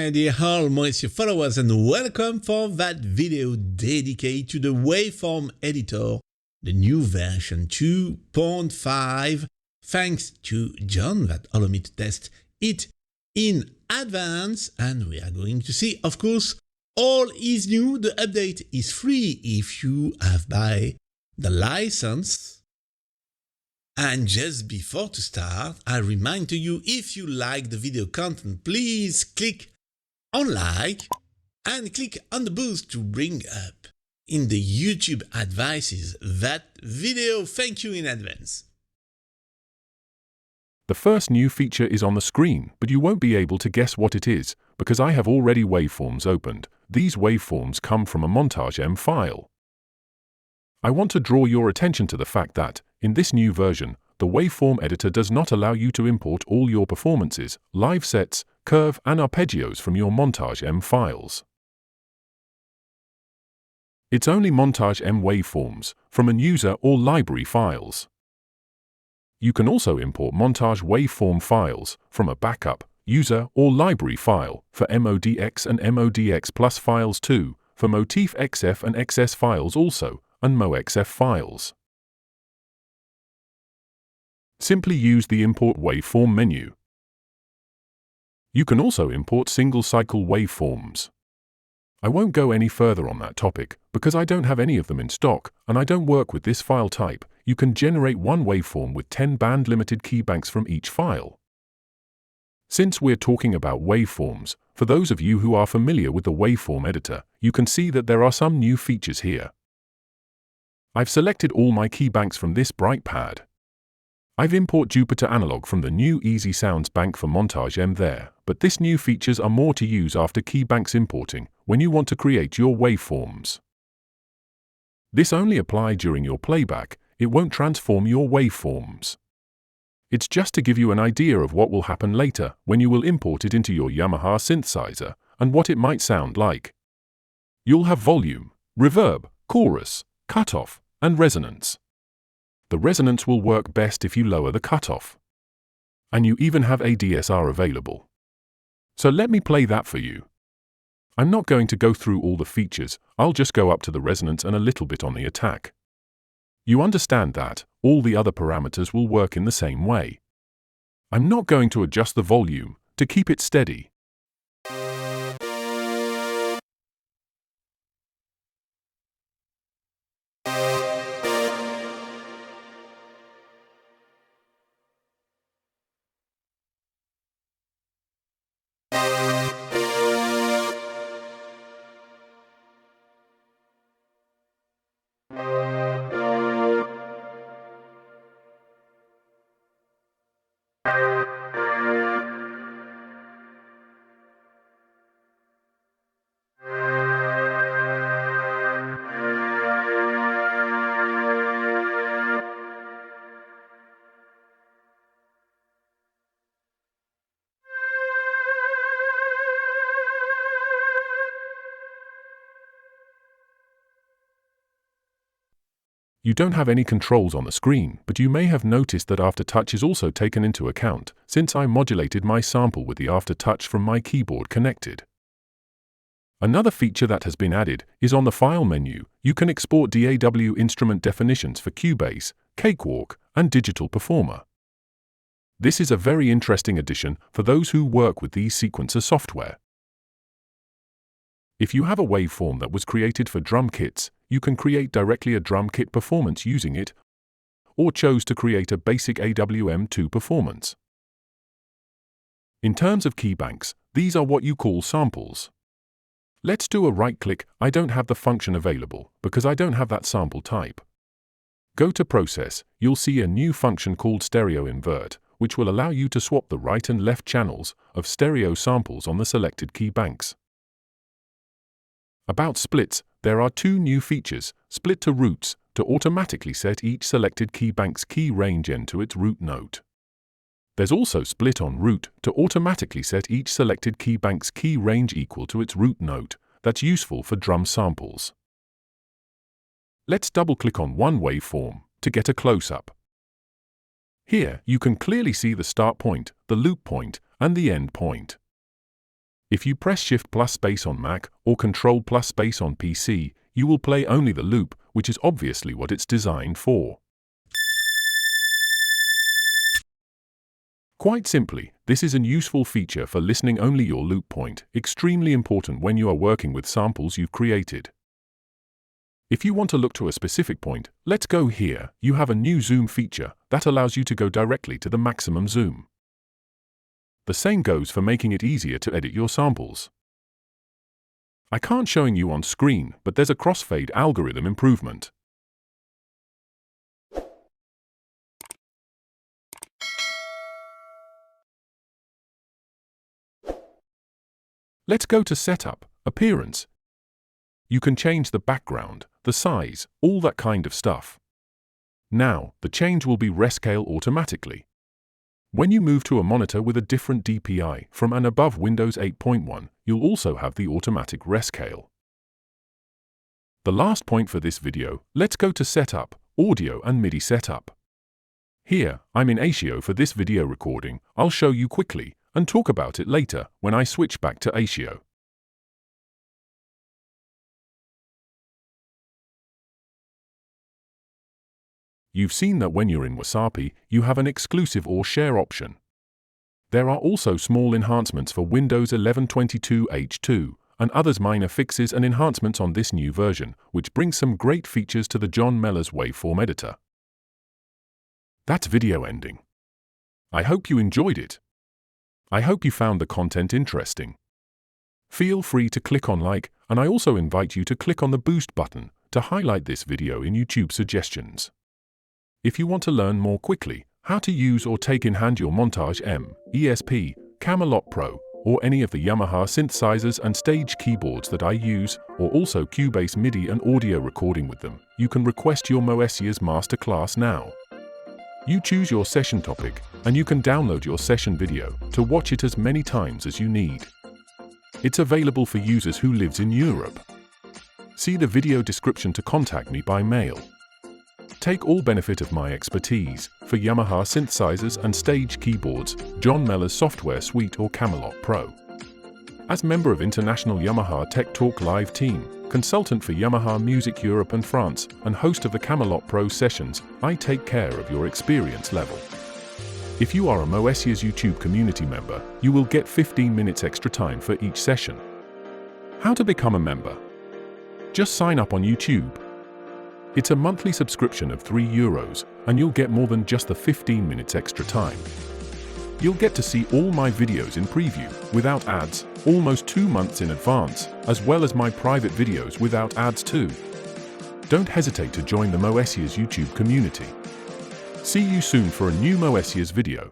my dear all Moessieux followers, and welcome for that video dedicated to the Waveform Editor, the new version 2.5, thanks to John that allowed me to test it in advance, and we are going to see, of course, all is new. The update is free if you have buy the license. And just before to start, I remind to you, if you like the video content, please click on like and click on the boost to bring up in the YouTube advices that video. Thank you in advance. The first new feature is on the screen, but you won't be able to guess what it is, because I have already waveforms opened. These waveforms come from a Montage M file. I want to draw your attention to the fact that, in this new version, the Waveform Editor does not allow you to import all your performances, live sets, curve and arpeggios from your Montage M files. It's only Montage M waveforms from an user or library files. You can also import Montage waveform files from a backup, user or library file for MODX and MODX plus files too, for Motif XF and XS files also, and MoXF files. Simply use the Import Waveform menu. You can also import single-cycle waveforms. I won't go any further on that topic, because I don't have any of them in stock, and I don't work with this file type. You can generate one waveform with 10 band-limited keybanks from each file. Since we're talking about waveforms, for those of you who are familiar with the Waveform Editor, you can see that there are some new features here. I've selected all my keybanks from this bright pad. I've import Jupiter Analog from the new Easy Sounds bank for Montage M there, but this new features are more to use after keybanks importing when you want to create your waveforms. This only applies during your playback, it won't transform your waveforms. It's just to give you an idea of what will happen later when you will import it into your Yamaha synthesizer and what it might sound like. You'll have volume, reverb, chorus, cutoff, and resonance. The resonance will work best if you lower the cutoff. And you even have ADSR available. So let me play that for you. I'm not going to go through all the features, I'll just go up to the resonance and a little bit on the attack. You understand that all the other parameters will work in the same way. I'm not going to adjust the volume to keep it steady. You don't have any controls on the screen, but you may have noticed that Aftertouch is also taken into account, since I modulated my sample with the Aftertouch from my keyboard connected. Another feature that has been added is on the File menu. You can export DAW instrument definitions for Cubase, Cakewalk, and Digital Performer. This is a very interesting addition for those who work with these sequencer software. If you have a waveform that was created for drum kits, you can create directly a drum kit performance using it, or chose to create a basic AWM2 performance. In terms of keybanks, these are what you call samples. Let's do a right-click. I don't have the function available, because I don't have that sample type. Go to Process, you'll see a new function called Stereo Invert, which will allow you to swap the right and left channels of stereo samples on the selected keybanks. About splits, there are two new features: split to roots, to automatically set each selected keybank's key range n to its root note. There's also split on root, to automatically set each selected keybank's key range equal to its root note. That's useful for drum samples. Let's double-click on one waveform to get a close-up. Here, you can clearly see the start point, the loop point, and the end point. If you press Shift plus space on Mac or Control plus space on PC, you will play only the loop, which is obviously what it's designed for. Quite simply, this is a useful feature for listening only your loop point, extremely important when you are working with samples you've created. If you want to look to a specific point, let's go here. You have a new zoom feature that allows you to go directly to the maximum zoom. The same goes for making it easier to edit your samples. I can't show you on screen, but there's a crossfade algorithm improvement. Let's go to Setup, Appearance. You can change the background, the size, all that kind of stuff. Now, the change will be rescale automatically. When you move to a monitor with a different DPI from and above Windows 8.1, you'll also have the automatic rescale. The last point for this video, let's go to Setup, Audio and MIDI Setup. Here, I'm in ASIO for this video recording. I'll show you quickly and talk about it later when I switch back to ASIO. You've seen that when you're in WASAPI, you have an exclusive or share option. There are also small enhancements for Windows 11/22H2 and others minor fixes and enhancements on this new version, which brings some great features to the John Melas Waveform Editor. That's video ending. I hope you enjoyed it. I hope you found the content interesting. Feel free to click on like, and I also invite you to click on the boost button to highlight this video in YouTube suggestions. If you want to learn more quickly how to use or take in hand your Montage M, ESP, Camelot Pro, or any of the Yamaha synthesizers and stage keyboards that I use, or also Cubase MIDI and audio recording with them, you can request your Moessieurs Masterclass now. You choose your session topic, and you can download your session video to watch it as many times as you need. It's available for users who lives in Europe. See the video description to contact me by mail. Take all benefit of my expertise for Yamaha synthesizers and stage keyboards, John Melas Software Suite or Camelot Pro. As member of International Yamaha Tech Talk Live team, consultant for Yamaha Music Europe and France, and host of the Camelot Pro sessions, I take care of your experience level. If you are a Moessieurs YouTube community member, you will get 15 minutes extra time for each session. How to become a member? Just sign up on YouTube. It's a monthly subscription of €3, and you'll get more than just the 15 minutes extra time. You'll get to see all my videos in preview, without ads, almost 2 months in advance, as well as my private videos without ads too. Don't hesitate to join the Moessieurs YouTube community. See you soon for a new Moessieurs video.